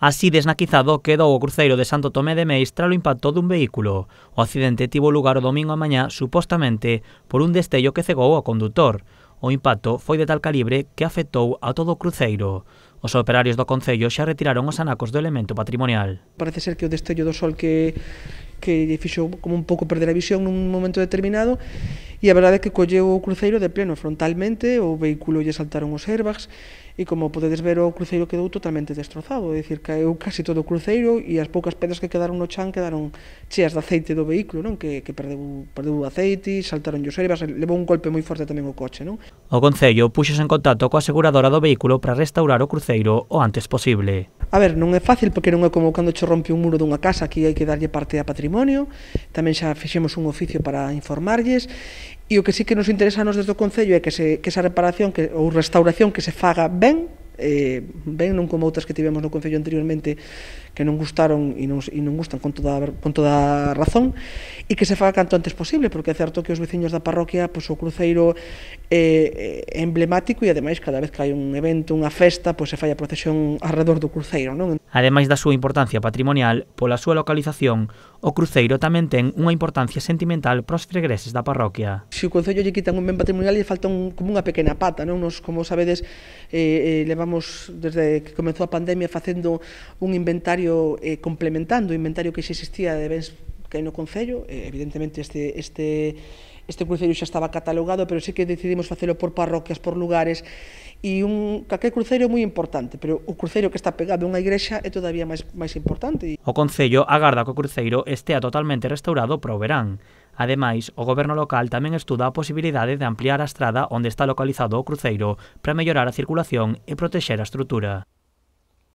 Así desnaquizado quedou o cruceiro de Santo Tomé de Meis tras o impacto dun vehículo. O accidente tivo lugar o domingo a mañá, supostamente, por un destello que cegou ao condutor. O impacto foi de tal calibre que afectou a todo o cruceiro. Os operarios do concello xa retiraron os anacos do elemento patrimonial. Parece ser que o destello do sol que fixo como un pouco perder a visión nun momento determinado, e a verdade é que colleu o cruceiro de pleno frontalmente, o vehículo lle saltaron os airbags, e como podedes ver, o cruceiro quedou totalmente destrozado, é dicir, caeu casi todo o cruceiro, e as poucas pedras que quedaron no chan quedaron cheas de aceite do vehículo, non? Que perdeu o aceite, saltaron os airbags, levou un golpe moi forte tamén o coche, non? O concello puxose en contacto coa aseguradora do vehículo para restaurar o cruceiro o antes posible. A ver, non é fácil porque non é como cando che rompe un muro dunha casa, aquí hai que darlle parte a patrimonio, tamén xa fixemos un oficio para informarlles, e o que sí que nos interesa a nos desde o Concello é que esa reparación ou restauración que se faga ben, non como outras que tivemos no Concello anteriormente que non gustaron e non gustan con toda a razón, e que se faga canto antes posible, porque é certo que os veciños da parroquia, pois o cruceiro é emblemático, e ademais cada vez que hai un evento, unha festa, pois se fai a procesión alrededor do cruceiro, non? Ademais da súa importancia patrimonial, pola súa localización, o cruceiro tamén ten unha importancia sentimental para os fregreses da parroquia. Se o Concello lle quitan un ben patrimonial, lle falta como unha pequena pata, non? Nos, como sabedes, levamos desde que comezou a pandemia facendo un inventario complementando o inventario que xa existía de bens que hai no Concello. Evidentemente este cruceiro xa estaba catalogado, pero sí que decidimos facelo por parroquias, por lugares, e calquer cruceiro é moi importante, pero o cruceiro que está pegado a unha igrexa é todavía máis importante. O Concello agarda que o cruceiro estea totalmente restaurado para o verán. Ademais, o goberno local tamén estuda a posibilidade de ampliar a estrada onde está localizado o cruceiro para mellorar a circulación e protexer a estrutura.